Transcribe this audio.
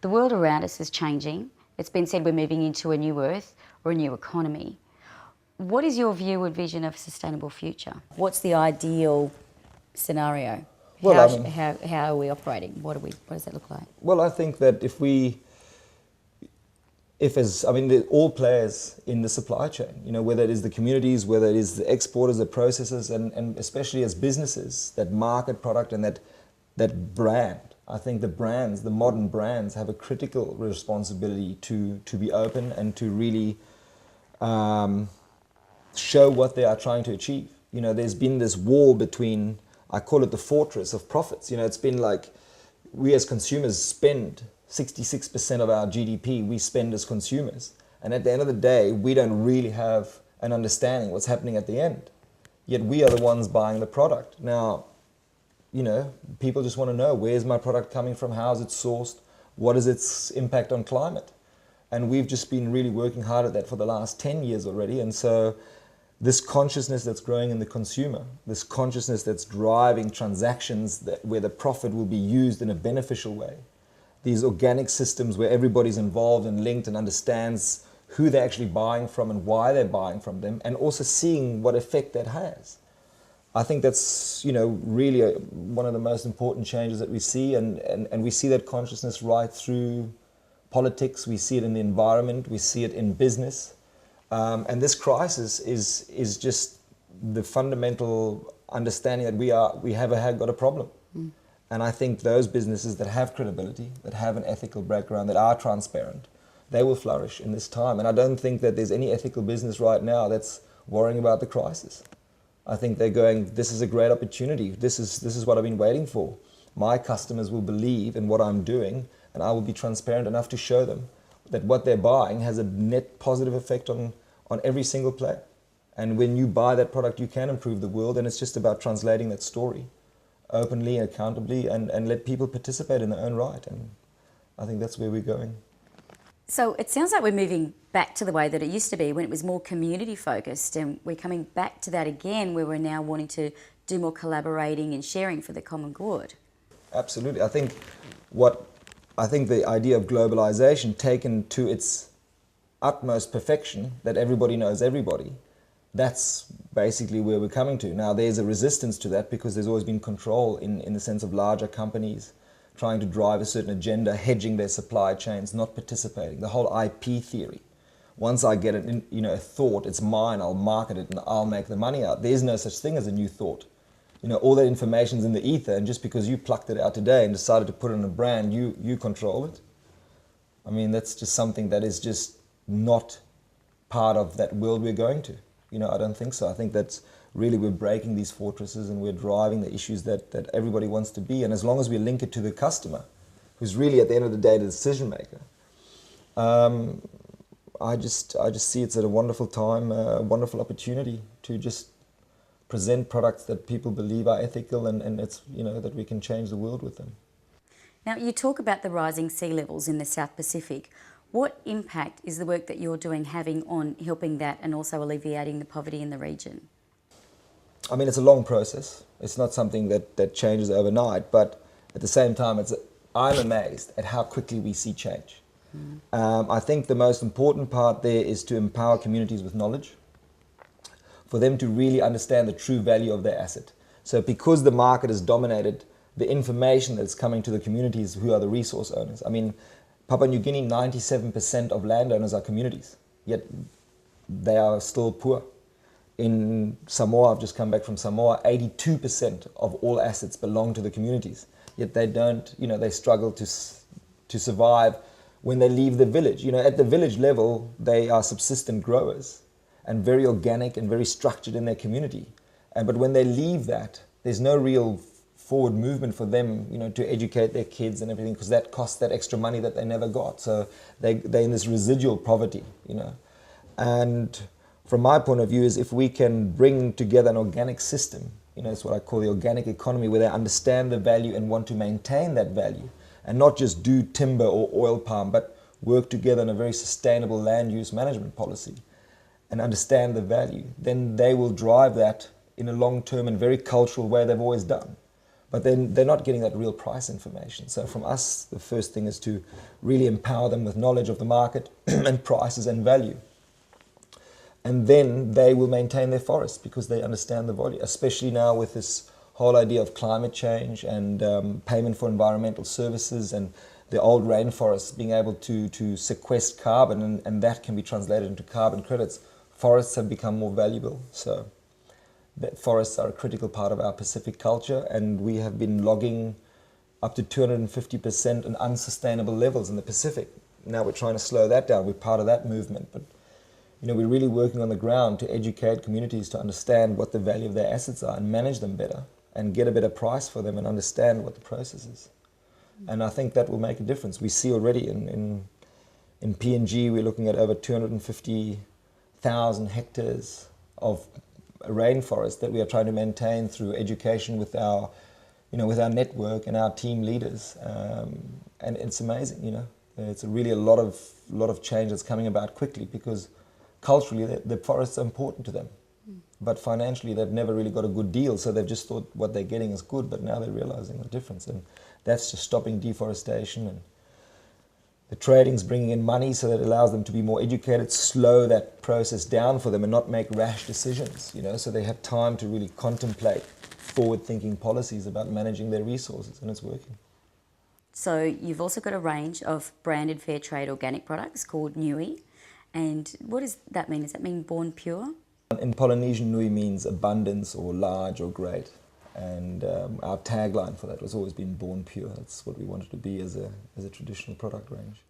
The world around us is changing. It's been said we're moving into a new earth or a new economy. What is your view and vision of a sustainable future? What's the ideal scenario? Well, how are we operating? What does that look like? Well, I think that all players in the supply chain, whether it is the communities, whether it is the exporters, the processors, and especially as businesses that market product and that brand. I think the modern brands have a critical responsibility to be open and to really show what they are trying to achieve. There's been this wall between, I call it the fortress of profits. It's been like we as consumers spend 66% of our GDP, we spend as consumers. And at the end of the day, we don't really have an understanding what's happening at the end. Yet we are the ones buying the product. Now, people just want to know, where's my product coming from? How is it sourced? What is its impact on climate? And we've just been really working hard at that for the last 10 years already. And so this consciousness that's growing in the consumer, this consciousness that's driving transactions where the profit will be used in a beneficial way, these organic systems where everybody's involved and linked and understands who they're actually buying from and why they're buying from them, and also seeing what effect that has. I think that's really one of the most important changes that we see, and we see that consciousness right through politics. We see it in the environment, we see it in business, and this crisis is just the fundamental understanding that we have got a problem. And I think those businesses that have credibility, that have an ethical background, that are transparent, they will flourish in this time. And I don't think that there's any ethical business right now that's worrying about the crisis. I think they're going, this is a great opportunity. This is what I've been waiting for. My customers will believe in what I'm doing, and I will be transparent enough to show them that what they're buying has a net positive effect on every single player. And when you buy that product, you can improve the world, and it's just about translating that story openly and accountably, and let people participate in their own right. And I think that's where we're going. So it sounds like we're moving back to the way that it used to be when it was more community focused, and we're coming back to that again where we're now wanting to do more collaborating and sharing for the common good. Absolutely. I think the idea of globalization taken to its utmost perfection, that everybody knows everybody, that's basically where we're coming to. Now, there's a resistance to that because there's always been control in the sense of larger companies trying to drive a certain agenda, hedging their supply chains, not participating. The whole IP theory. Once I get a thought, it's mine, I'll market it and I'll make the money out. There's no such thing as a new thought. All that information's in the ether, and just because you plucked it out today and decided to put it in a brand, you control it. I mean, that's just something that is just not part of that world we're going to. I don't think so. I think that's really, we're breaking these fortresses and we're driving the issues that everybody wants to be. And as long as we link it to the customer, who's really at the end of the day the decision maker, I just see it's at a wonderful time, a wonderful opportunity to just present products that people believe are ethical, and it's that we can change the world with them. Now, you talk about the rising sea levels in the South Pacific. What impact is the work that you're doing having on helping that and also alleviating the poverty in the region? I mean, it's a long process. It's not something that changes overnight, but at the same time, I'm amazed at how quickly we see change. I think the most important part there is to empower communities with knowledge, for them to really understand the true value of their asset. So because the market is dominated, the information that's coming to the communities who are the resource owners. I mean, Papua New Guinea, 97% of landowners are communities, yet they are still poor. In Samoa, I've just come back from Samoa, 82% of all assets belong to the communities, yet they don't, they struggle to survive when they leave the village. At the village level, they are subsistent growers and very organic and very structured in their community. But when they leave that, there's no real forward movement for them, to educate their kids and everything, because that costs that extra money that they never got. So they're in this residual poverty, And from my point of view is if we can bring together an organic system, it's what I call the organic economy, where they understand the value and want to maintain that value, and not just do timber or oil palm, but work together in a very sustainable land use management policy and understand the value, then they will drive that in a long-term and very cultural way they've always done. but then they're not getting that real price information. So from us, the first thing is to really empower them with knowledge of the market and prices and value. And then they will maintain their forest because they understand the value, especially now with this whole idea of climate change and payment for environmental services and the old rainforests being able to sequester carbon, and that can be translated into carbon credits. Forests have become more valuable. So that forests are a critical part of our Pacific culture, and we have been logging up to 250% in unsustainable levels in the Pacific. Now we're trying to slow that down. We're part of that movement, but we're really working on the ground to educate communities to understand what the value of their assets are and manage them better and get a better price for them and understand what the process is. And I think that will make a difference. We see already in PNG, we're looking at over 250,000 hectares of rainforest that we are trying to maintain through education with our network and our team leaders. And it's amazing, It's really a lot of change that's coming about quickly because culturally the forests are important to them. But financially, they've never really got a good deal, so they've just thought what they're getting is good, but now they're realizing the difference. And that's just stopping deforestation. And the trading's bringing in money, so that allows them to be more educated, slow that process down for them and not make rash decisions, so they have time to really contemplate forward-thinking policies about managing their resources, and it's working. So you've also got a range of branded fair trade organic products called Nui. And what does that mean? Does that mean born pure? In Polynesian, Nui means abundance or large or great. And our tagline for that was always been born pure. That's what we wanted to be as a traditional product range.